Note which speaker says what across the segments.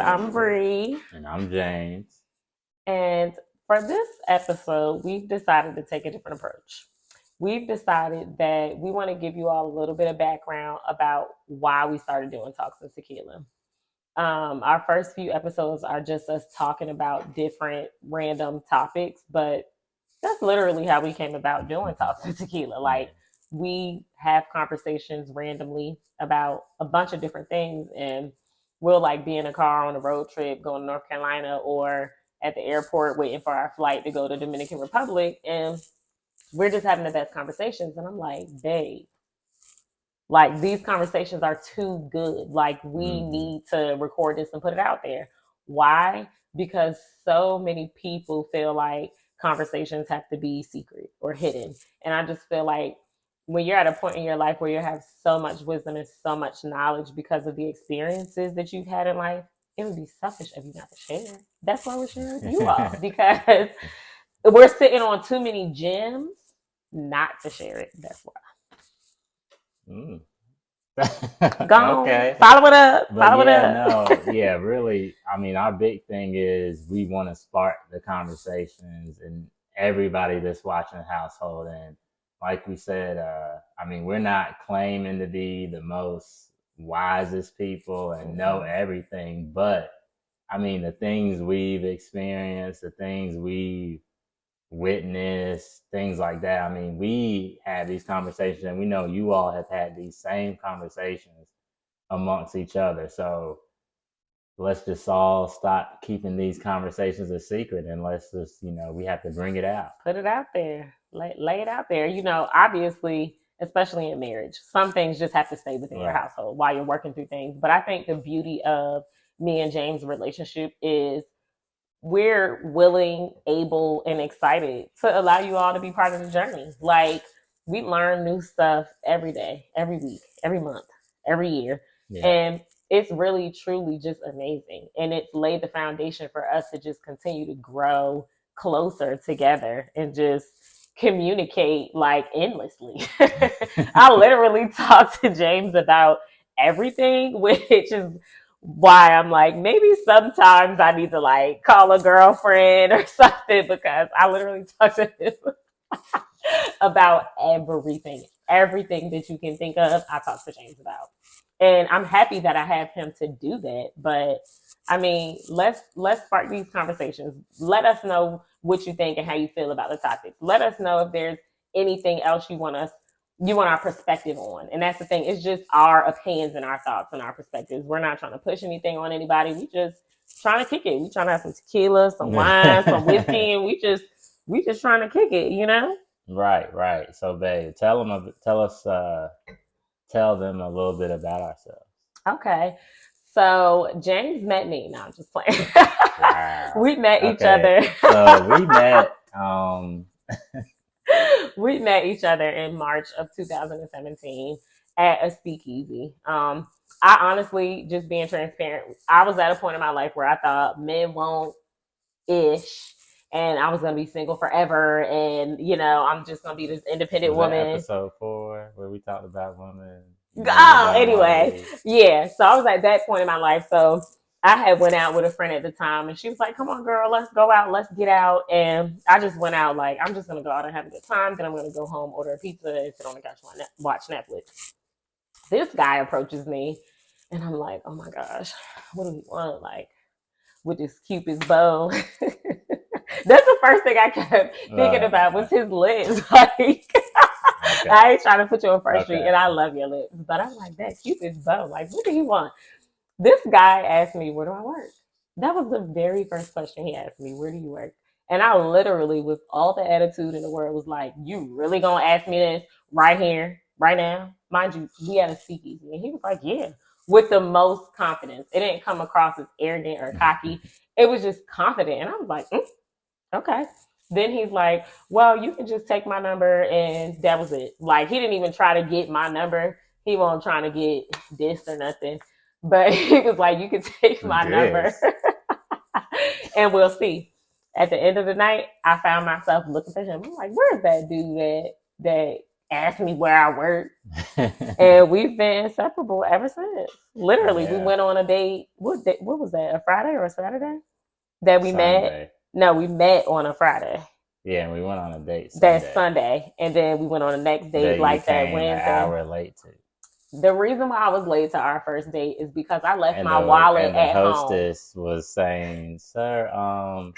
Speaker 1: I'm Bree.
Speaker 2: And I'm James.
Speaker 1: And for this episode, we've decided to take a different approach. We've decided that we want to give you all a little bit of background about why we started doing Talks and Tequila. Our first few episodes are just us talking about different random topics, but that's literally how we came about doing Talks and Tequila.
Speaker 2: Yeah.
Speaker 1: Like, we have conversations randomly about a bunch of different things, and we'll like be in a car on a road trip going to North Carolina or at the airport waiting for our flight to go to Dominican Republic, and we're just having the best conversations. And I'm like, babe, like these conversations are too good. Like we need to record this and put it out there. Why? Because so many people feel like conversations have to be secret or hidden. And I just feel like when you're at a point in your life where you have so much wisdom and so much knowledge because of the experiences that you've had in life, it would be selfish of you not to share. That's why we're sharing with you all, because we're sitting on too many gems not to share it. That's why.
Speaker 2: Mm.
Speaker 1: Go
Speaker 2: Okay.
Speaker 1: on. Follow it up.
Speaker 2: But
Speaker 1: Follow it
Speaker 2: yeah,
Speaker 1: up.
Speaker 2: no, yeah, really. I mean, our big thing is we want to spark the conversations and everybody that's watching the household. And like we said, I mean, we're not claiming to be the most wisest people and know everything, but I mean, the things we've experienced, the things we've witness, things like that. I mean, we have these conversations and we know you all have had these same conversations amongst each other. So let's just all stop keeping these conversations a secret and let's just, we have to bring it out.
Speaker 1: Put it out there. Lay it out there. Obviously, especially in marriage, some things just have to stay within your household while you're working through things. But I think the beauty of me and James' relationship is we're willing, able, and excited to allow you all to be part of the journey. Like, we learn new stuff every day, every week, every month, every year. Yeah. And it's really, truly just amazing. And it's laid the foundation for us to just continue to grow closer together and just communicate like endlessly. I literally talk to James about everything, which is why I'm like, maybe sometimes I need to like call a girlfriend or something, because I literally talk to him about everything that you can think of. I talk to James about, and I'm happy that I have him to do that. But I mean, let's spark these conversations. Let us know what you think and how you feel about the topics. Let us know if there's anything else you want our perspective on. And that's the thing. It's just our opinions and our thoughts and our perspectives. We're not trying to push anything on anybody. We just trying to kick it. We trying to have some tequila, some wine, some whiskey, and we just trying to kick it,
Speaker 2: Right. So babe, tell them a little bit about ourselves.
Speaker 1: Okay. So James met me. No, I'm just playing. Wow. We met each other.
Speaker 2: So we met
Speaker 1: we met each other in March of 2017 at a speakeasy. I honestly, just being transparent, I was at a point in my life where I thought men won't ish, and I was gonna be single forever, and I'm just gonna be this independent woman.
Speaker 2: Episode 4 where we talked about women.
Speaker 1: Anyway, yeah. So I was at that point in my life. So I had went out with a friend at the time, and she was like, "Come on, girl, let's go out, let's get out." And I just went out like, I'm just gonna go out and have a good time. Then I'm gonna go home, order a pizza, and sit on the couch and watch Netflix. This guy approaches me, and I'm like, "Oh my gosh, what do we want?" Like, with this Cupid's bow. That's the first thing I kept thinking about was his lips. Like, okay. I ain't trying to put you on First Street, and I love your lips, but I'm like, that Cupid's bow. Like, what do you want? This guy asked me, where do I work? That was the very first question he asked me, where do you work? And I literally, with all the attitude in the world, was like, you really gonna ask me this right here, right now? Mind you, we had a speakeasy. And he was like, yeah, with the most confidence. It didn't come across as arrogant or cocky. It was just confident. And I was like, okay. Then he's like, well, you can just take my number, and that was it. Like, he didn't even try to get my number. He wasn't trying to get this or nothing. But he was like, you can take my number and we'll see. At the end of the night, I found myself looking for him. I'm like, where's that dude that asked me where I work. And we've been inseparable ever since. Literally, we
Speaker 2: Yeah.
Speaker 1: went on a date. What was that? A Friday or a Saturday? That we met?
Speaker 2: Sunday.
Speaker 1: No, we met on a Friday.
Speaker 2: Yeah, and we went on a date
Speaker 1: That's
Speaker 2: Sunday
Speaker 1: Sunday. And then we went on the next date
Speaker 2: that you
Speaker 1: like that
Speaker 2: came an
Speaker 1: Wednesday.
Speaker 2: hour late to.
Speaker 1: The reason why I was late to our first date is because I left
Speaker 2: And
Speaker 1: my wallet
Speaker 2: the
Speaker 1: at home.
Speaker 2: hostess was saying, "Sir,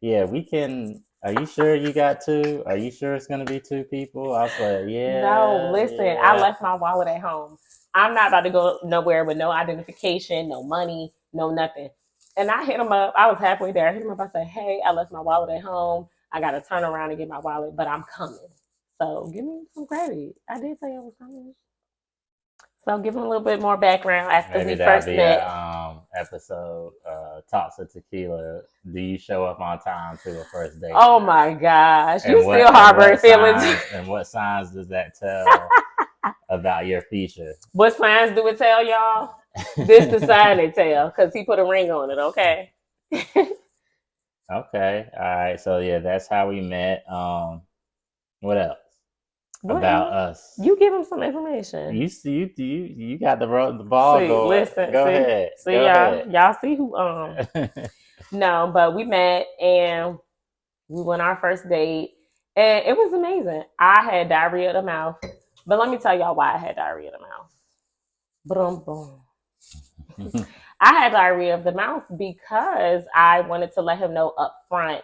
Speaker 2: yeah, we can. Are you sure you got two? Are you sure it's gonna be two people?" I was like, "Yeah."
Speaker 1: No, listen,
Speaker 2: yeah.
Speaker 1: I left my wallet at home. I'm not about to go nowhere with no identification, no money, no nothing. And I hit him up. I was halfway there. I hit him up. I said, "Hey, I left my wallet at home. I got to turn around and get my wallet, but I'm coming. So give me some credit." I did say I was coming. So give him a little bit more background after
Speaker 2: Maybe
Speaker 1: we
Speaker 2: that'll
Speaker 1: first
Speaker 2: be
Speaker 1: met.
Speaker 2: a episode. Talks and Tequila. Do you show up on time to a first date?
Speaker 1: Oh my gosh,
Speaker 2: And
Speaker 1: you still harboring feelings.
Speaker 2: And what signs does that tell about your future?
Speaker 1: What signs do it tell y'all? This the sign it tell, because he put a ring on it. Okay.
Speaker 2: Okay. All right. So yeah, that's how we met. What else
Speaker 1: What
Speaker 2: about
Speaker 1: else?
Speaker 2: us?
Speaker 1: You give him some information.
Speaker 2: You got the ball
Speaker 1: See,
Speaker 2: going.
Speaker 1: listen,
Speaker 2: Go
Speaker 1: see,
Speaker 2: ahead.
Speaker 1: see
Speaker 2: Go
Speaker 1: y'all,
Speaker 2: ahead.
Speaker 1: y'all see who No, but we met and we went our first date, and it was amazing. I had diarrhea of the mouth, but let me tell y'all why I had diarrhea of the mouth. Boom, boom. I had diarrhea of the mouth because I wanted to let him know up front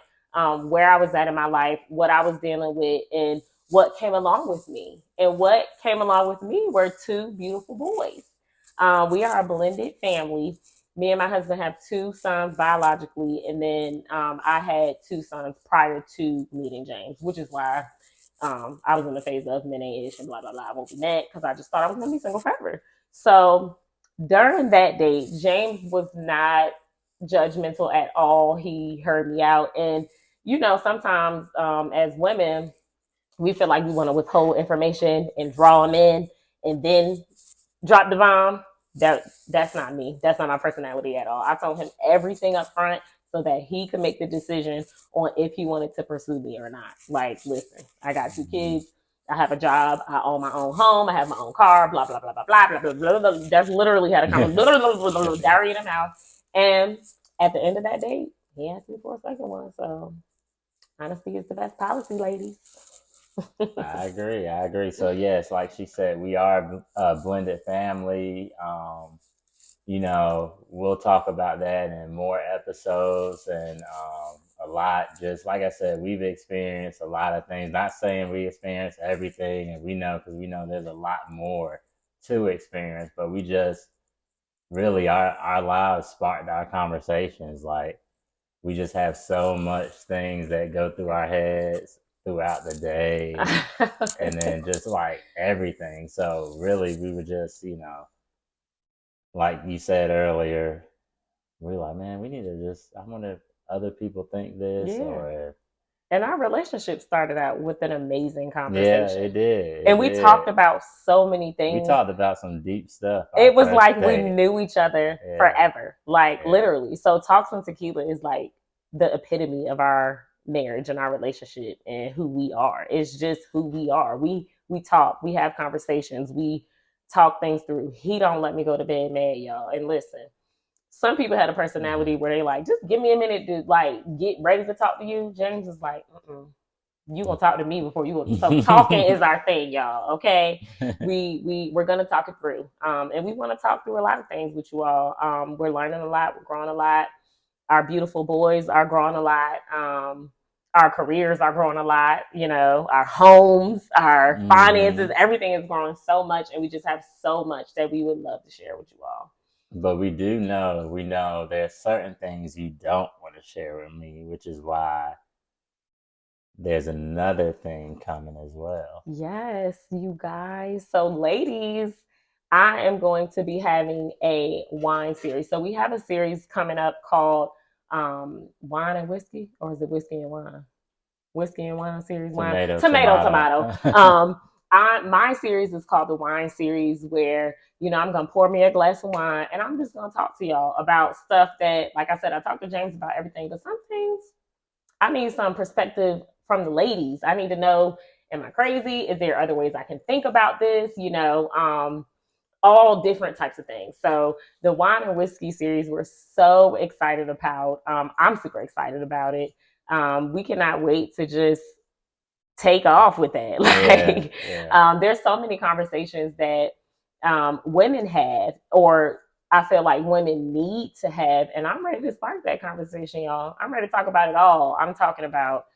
Speaker 1: where I was at in my life, what I was dealing with, and what came along with me. And what came along with me were two beautiful boys. We are a blended family. Me and my husband have two sons biologically, and then I had two sons prior to meeting James, which is why I was in the phase of men-ish and blah blah blah. I won't be mad because I just thought I was going to be single forever. So during that date, James was not judgmental at all. He heard me out, and you know, sometimes as women, we feel like we want to withhold information and draw them in, and then drop the bomb. That's not me. That's not my personality at all. I told him everything up front so that he could make the decision on if he wanted to pursue me or not. Like, listen, I got two kids. I have a job. I own my own home. I have my own car. Blah blah blah blah blah blah blah blah. blah. That's literally how to come. Diarrhea in the mouth. And at the end of that date, he asked me for a second one. So honesty is the best policy, ladies.
Speaker 2: I agree. So yes, like she said, we are a blended family. You know, we'll talk about that in more episodes and a lot. Just like I said, we've experienced a lot of things. Not saying we experience everything, and we know because we know there's a lot more to experience, but we just really our lives sparked our conversations. Like we just have so much things that go through our heads throughout the day and then just like everything. So really we were just, you know, like you said earlier, we were like, man, we need to just I wonder if other people think this or if
Speaker 1: and our relationship started out with an amazing conversation.
Speaker 2: Yeah, it did.
Speaker 1: And we talked about so many things.
Speaker 2: We talked about some deep stuff.
Speaker 1: It was like we knew each other forever. Like literally. So Talks and Tequila is like the epitome of our marriage and our relationship and who we are. It's just who we are. We talk, we have conversations, we talk things through. He don't let me go to bed mad, y'all. And listen, some people had a personality where they like, just give me a minute to like get ready to talk to you. James is like, you gonna talk to me before you gonna. So talking is our thing, y'all. Okay, we're gonna talk it through, and we want to talk through a lot of things with you all. We're learning a lot, we're growing a lot. Our beautiful boys are growing a lot. Our careers are growing a lot. You know, our homes, our finances, everything is growing so much, and we just have so much that we would love to share with you all.
Speaker 2: But we know there's certain things you don't want to share with me, which is why there's another thing coming as well.
Speaker 1: Yes, you guys. So, ladies, I am going to be having a wine series. So, we have a series coming up called Wine and Whiskey, or is it Whiskey and Wine? Whiskey and Wine series. Tomato. My series is called the Wine Series, where I'm gonna pour me a glass of wine and I'm just gonna talk to y'all about stuff that, like I said, I talked to James about everything, but some things I need some perspective from the ladies. I need to know Am I crazy? Is there other ways I can think about this? All different types of things. So the wine and whiskey series we're so excited about. I'm super excited about it. We cannot wait to just take off with that. Like, there's so many conversations that women have, or I feel like women need to have, and I'm ready to spark that conversation, y'all. I'm ready to talk about it all. I'm talking about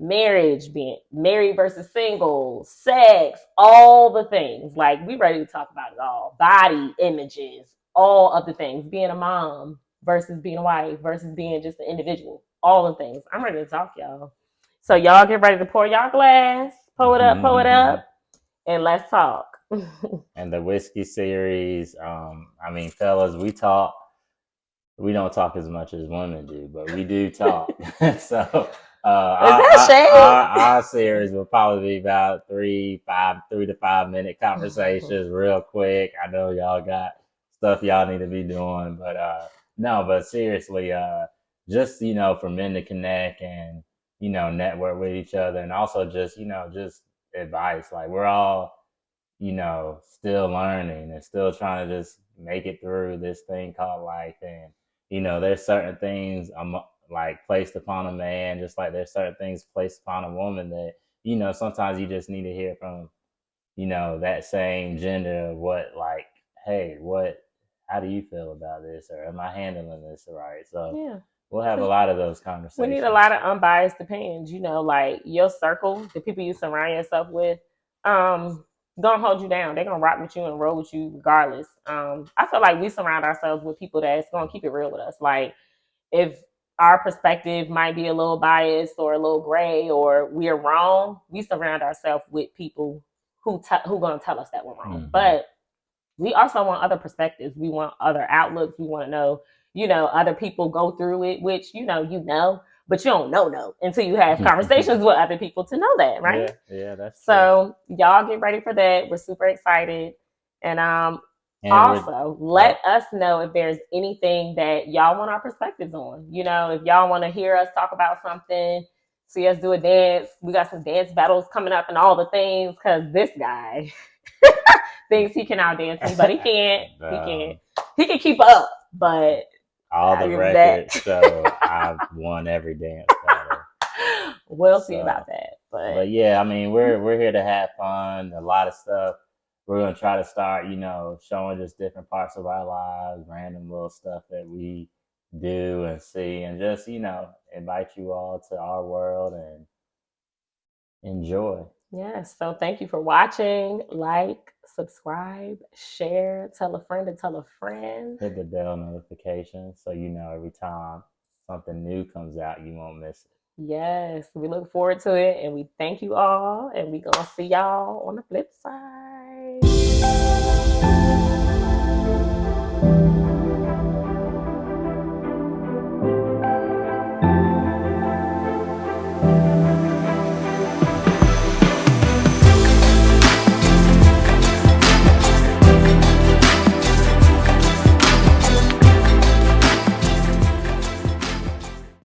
Speaker 1: marriage, being married versus single, sex, all the things. Like, we ready to talk about it all. Body images, all of the things. Being a mom versus being a wife versus being just an individual. All the things. I'm ready to talk, y'all. So y'all get ready to pour y'all glass, pour it up, and let's talk.
Speaker 2: And the whiskey series, I mean, fellas, we don't talk as much as women do, but we do talk. So
Speaker 1: Is that shade?
Speaker 2: our series will probably be about 3 to 5 minute conversations, real quick. I know y'all got stuff y'all need to be doing, but no, but seriously, just for men to connect and network with each other, and also just advice. Like, we're all still learning and still trying to just make it through this thing called life. And, there's certain things like placed upon a man, just like there's certain things placed upon a woman that, sometimes you just need to hear from, that same gender, like, hey, how do you feel about this? Or am I handling this right? So
Speaker 1: Yeah.
Speaker 2: we'll have a lot of those
Speaker 1: We need
Speaker 2: conversations.
Speaker 1: a lot of unbiased opinions, like your circle, the people you surround yourself with, gonna hold you down. They're gonna rock with you and roll with you regardless. I feel like we surround ourselves with people that's gonna keep it real with us. Like, if our perspective might be a little biased or a little gray or we're wrong, we surround ourselves with people who gonna tell us that we're wrong.
Speaker 2: Mm-hmm.
Speaker 1: But we also want other perspectives. We want other outlooks. We want to know, other people go through it, which, but you don't know until you have conversations with other people to know that, right?
Speaker 2: Yeah, that's true.
Speaker 1: So y'all get ready for that. We're super excited. And also let us know if there's anything that y'all want our perspectives on. If y'all want to hear us talk about something, see us do a dance. We got some dance battles coming up and all the things, because this guy thinks he can outdance me, but he can't. He can't. He can keep up, but
Speaker 2: all the records show I've won every dance battle.
Speaker 1: We'll see about that.
Speaker 2: But yeah, I mean, we're here to have fun. A lot of stuff. We're gonna try to start, showing just different parts of our lives, random little stuff that we do and see, and just invite you all to our world and enjoy.
Speaker 1: Yes. So thank you for watching. Like, subscribe, share, tell a friend to tell a friend.
Speaker 2: Hit the bell notification so every time something new comes out, you won't miss it.
Speaker 1: Yes. We look forward to it, and we thank you all, and we're going to see y'all on the flip side.